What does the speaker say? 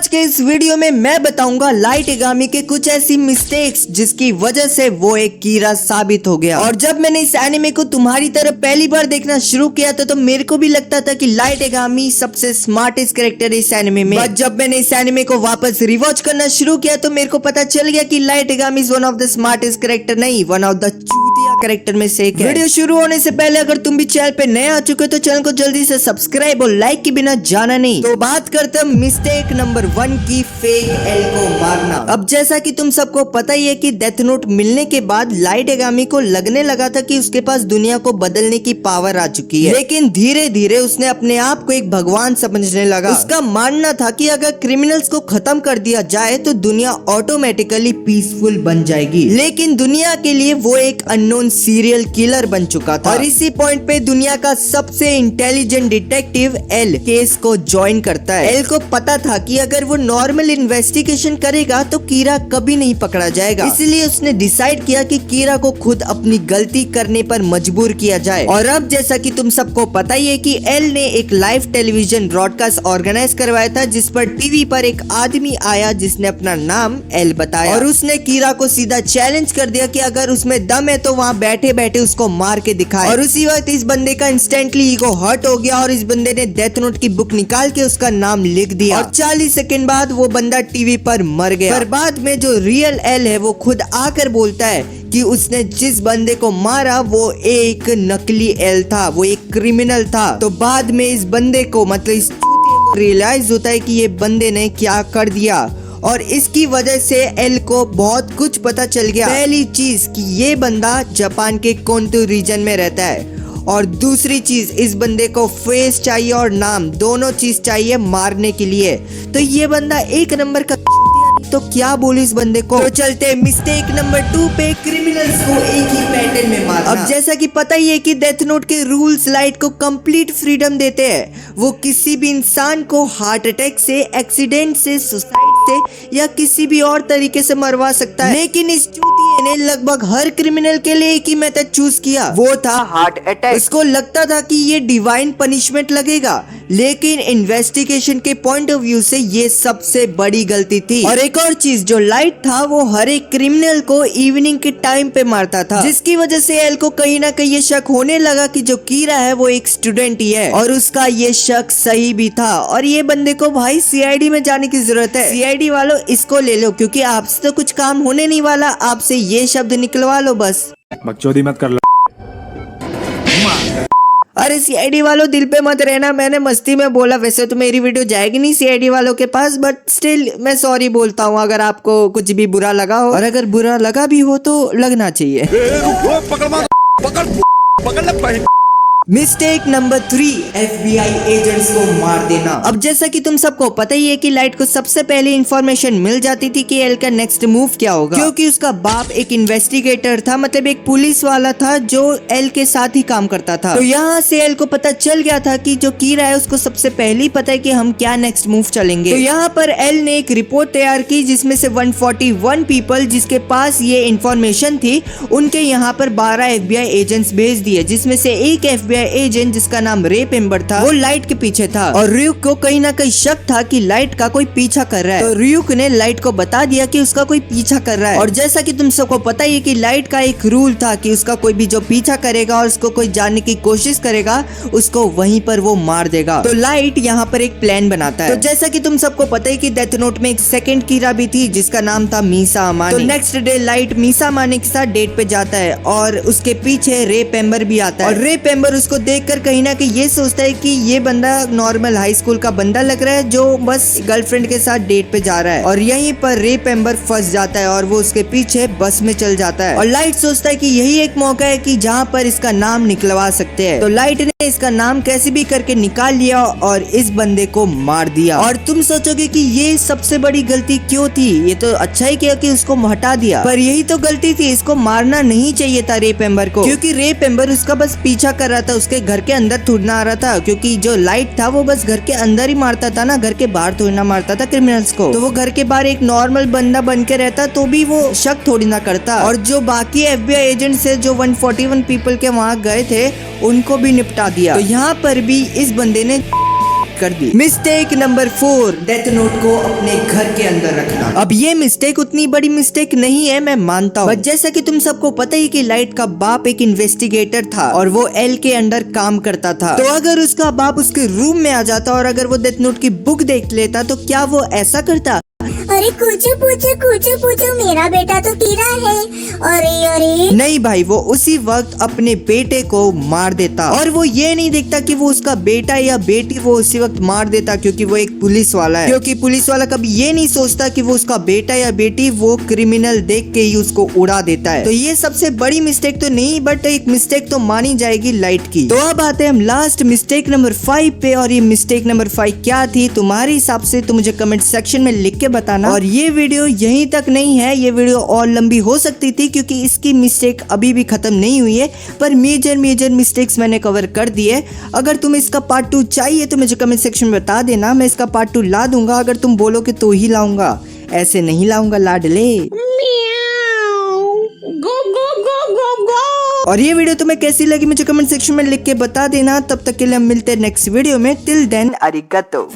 आज के इस वीडियो में मैं बताऊंगा लाइट यागामी के कुछ ऐसी मिस्टेक्स जिसकी वजह से वो एक कीड़ा साबित हो गया। और जब मैंने इस एनिमे को तुम्हारी तरह पहली बार देखना शुरू किया था तो मेरे को भी लगता था कि लाइट यागामी सबसे स्मार्टेस्ट कैरेक्टर है इस एनिमे में। बट जब मैंने इस एनिमे को वापस रिवॉच करना शुरू किया तो मेरे को पता चल गया कि light Yagami is one of the smartest character नहीं, वन ऑफ द चूतिया कैरेक्टर में से एक है। वीडियो शुरू होने से पहले अगर तुम भी चैनल पे नए आ चुके हो तो चैनल को जल्दी से सब्सक्राइब और लाइक के बिना जाना नहीं। तो बात करते हैं मिस्टेक नंबर 1 की, फेक एल को मारना। अब जैसा कि तुम सबको पता ही है कि डेथ नोट मिलने के बाद लाइट यागामी को लगने लगा था कि उसके पास दुनिया को बदलने की पावर आ चुकी है, लेकिन धीरे धीरे उसने अपने आप को एक भगवान समझने लगा। उसका मानना था कि अगर क्रिमिनल्स को खत्म कर दिया जाए तो दुनिया ऑटोमेटिकली पीसफुल बन जाएगी, लेकिन दुनिया के लिए वो एक अननोन सीरियल किलर बन चुका था। और इसी पॉइंट पे दुनिया का सबसे इंटेलिजेंट डिटेक्टिव एल केस को ज्वाइन करता है। एल को पता था कि अगर वो नॉर्मल इन्वेस्टिगेशन करेगा तो कीरा कभी नहीं पकड़ा जाएगा, इसलिए उसने डिसाइड किया कि कीरा को खुद अपनी गलती करने पर मजबूर किया जाए। और अब जैसा कि तुम सबको पता ही है कि एल ने एक लाइव टेलीविजन ब्रॉडकास्ट ऑर्गेनाइज करवाया था जिस पर टीवी पर एक आदमी आया जिसने अपना नाम एल बताया और उसने कीरा को सीधा चैलेंज कर दिया कि अगर उसमें दम है तो वहाँ बैठे बैठे उसको मार के दिखाए। और उसी वक्त इस बंदे का इंस्टेंटली ईगो हर्ट हो गया और इस बंदे ने डेथ नोट की बुक निकाल के उसका नाम लिख दिया और 40 सेकंड बाद वो बंदा टीवी पर मर गया। पर बाद में जो रियल एल है वो खुद आकर बोलता है कि उसने जिस बंदे को मारा वो एक नकली एल था, वो एक क्रिमिनल था। तो बाद में इस बंदे को मतलब इस रियलाइज होता है कि ये बंदे ने क्या कर दिया और इसकी वजह से एल को बहुत कुछ पता चल गया। पहली चीज कि ये बंदा जापान के कोंटू रीजन में रहता है और दूसरी चीज इस बंदे को फेस चाहिए और नाम, दोनों चीज चाहिए मारने के लिए। तो ये बंदा एक नंबर का तो क्या बोले इस बंदे को। तो चलते हैं मिस्टेक नंबर 2 पे, क्रिमिनल्स को एक ही पैटर्न में मारना। अब जैसा कि पता ही है कि डेथ नोट के रूल्स लाइट को कंप्लीट फ्रीडम देते हैं। वो किसी भी इंसान को हार्ट अटैक से, एक्सीडेंट से, सुसाइड से या किसी भी और तरीके से मरवा सकता है, लेकिन इस चूतिए ने लगभग हर क्रिमिनल के लिए एक ही मेथड चूज किया, वो था हार्ट अटैक। इसको लगता था कि ये डिवाइन पनिशमेंट लगेगा, लेकिन इन्वेस्टिगेशन के पॉइंट ऑफ व्यू से ये सबसे बड़ी गलती थी। और एक और चीज, जो लाइट था वो हर एक क्रिमिनल को इवनिंग के टाइम पे मारता था, जिसकी वजह से एल को कहीं ना कहीं ये शक होने लगा कि जो कीरा है वो एक स्टूडेंट ही है। और उसका ये शक सही भी था। और ये बंदे को भाई सीआईडी में जाने की जरूरत है। सीआईडी वालों इसको ले लो, क्योंकि आपसे तो कुछ काम होने नहीं वाला, आपसे ये शब्द निकलवा लो बस। बकचोदी मत कर लो। अरे सीआईडी वालों दिल पे मत रहना, मैंने मस्ती में बोला। वैसे तो मेरी वीडियो जाएगी नहीं सीआईडी वालों के पास, बट स्टिल मैं सॉरी बोलता हूँ अगर आपको कुछ भी बुरा लगा हो। और अगर बुरा लगा भी हो तो लगना चाहिए। मिस्टेक नंबर 3, एफबीआई एजेंट्स को मार देना। अब जैसा कि तुम सबको पता ही है कि लाइट को सबसे पहले इंफॉर्मेशन मिल जाती थी कि एल का नेक्स्ट मूव क्या होगा, क्योंकि उसका बाप एक इन्वेस्टिगेटर था, मतलब एक पुलिस वाला था जो एल के साथ ही काम करता था। तो यहाँ से एल को पता चल गया था कि जो कीरा है उसको सबसे पहले ही पता है कि हम क्या नेक्स्ट मूव चलेंगे। तो यहाँ पर एल ने एक रिपोर्ट तैयार की जिसमें से 141 पीपल जिसके पास ये इंफॉर्मेशन थी उनके यहाँ पर 12 एफबीआई एजेंट्स भेज दिए, जिसमें से एक एफबीआई एजेंट जिसका नाम रे पेम्बर था वो लाइट के पीछे था। और रियुक को कहीं ना कहीं शक था कि लाइट का कोई पीछा कर रहा है। तो रियुक ने लाइट को बता दिया कि उसका कोई पीछा कर रहा है। और जैसा कि तुम सबको पता ही है कि लाइट का एक रूल था कि उसका कोई भी जो पीछा करेगा और उसको कोई जानने की कोशिश करेगा उसको वहीं पर वो मार देगा। तो लाइट यहाँ पर एक प्लान बनाता है। तो जैसा कि तुम सबको पता है कि डेथ नोट में एक सेकंड कीरा भी थी जिसका नाम था मीसा अमानी। तो नेक्स्ट डे लाइट मीसा अमानी के साथ डेट पे जाता है और उसके पीछे रे पेम्बर भी आता है। और रे पेम्बर उसको देखकर कहीं ना कहीं ये सोचता है कि ये बंदा नॉर्मल हाई स्कूल का बंदा लग रहा है जो बस गर्लफ्रेंड के साथ डेट पे जा रहा है। और यहीं पर रे पेम्बर फंस जाता है और वो उसके पीछे बस में चल जाता है। और लाइट सोचता है कि यही एक मौका है कि जहाँ पर इसका नाम निकलवा सकते हैं। तो लाइट ने इसका नाम कैसे भी करके निकाल लिया और इस बंदे को मार दिया। और तुम सोचोगे कि ये सबसे बड़ी गलती क्यों थी, ये तो अच्छा ही किया कि उसको हटा दिया, पर यही तो गलती थी, इसको मारना नहीं चाहिए था रे पेम्बर को, क्योंकि रे पेम्बर उसका बस पीछा कर रहा था, उसके घर के अंदर थोड़ना आ रहा था। क्योंकि जो लाइट था वो बस घर के अंदर ही मारता था ना, घर के बाहर थोड़ी ना मारता था क्रिमिनल्स को। तो वो घर के बाहर एक नॉर्मल बंदा बन के रहता तो भी वो शक थोड़ी ना करता। और जो बाकी एफबीआई एजेंट्स है जो 141 पीपल के वहाँ गए थे उनको भी निपटा दिया। तो यहाँ पर भी इस बंदे ने कर दी। मिस्टेक नंबर 4, डेथ नोट को अपने घर के अंदर रखना। अब ये मिस्टेक उतनी बड़ी मिस्टेक नहीं है, मैं मानता हूँ, बट जैसा कि तुम सबको पता ही कि लाइट का बाप एक इन्वेस्टिगेटर था और वो एल के अंडर काम करता था। तो अगर उसका बाप उसके रूम में आ जाता और अगर वो डेथ नोट की बुक देख लेता तो क्या वो ऐसा करता? अरे पूछो मेरा बेटा तो कीड़ा है। अरे नहीं भाई, वो उसी वक्त अपने बेटे को मार देता और वो ये नहीं देखता कि वो उसका बेटा या बेटी, वो उसी वक्त मार देता क्योंकि वो एक पुलिस वाला है। क्योंकि पुलिस वाला कभी ये नहीं सोचता कि वो उसका बेटा या बेटी, वो क्रिमिनल देख के ही उसको उड़ा देता है। तो ये सबसे बड़ी मिस्टेक तो नहीं, बट एक मिस्टेक तो मानी जाएगी लाइट की। तो अब आते हैं हम लास्ट मिस्टेक नंबर 5 पे, और ये मिस्टेक नंबर 5 क्या थी तुम्हारे हिसाब से तो मुझे कमेंट सेक्शन में लिख के बताना। और ये वीडियो यहीं तक नहीं है, ये वीडियो और लंबी हो सकती थी क्योंकि इसकी मिस्टेक अभी भी खत्म नहीं हुई है, पर मेजर मिस्टेक्स मैंने कवर कर दिए। अगर तुम्हें इसका पार्ट 2 चाहिए तो मुझे कमेंट सेक्शन में बता देना, मैं इसका पार्ट 2 ला दूंगा। अगर तुम बोलोगे तो ही लाऊंगा, ऐसे नहीं लाऊंगा लाडले। और ये वीडियो तुम्हें कैसी लगी मुझे कमेंट सेक्शन में लिख के बता देना। तब तक के लिए हम मिलते हैं नेक्स्ट वीडियो में। Till then अरिगातो।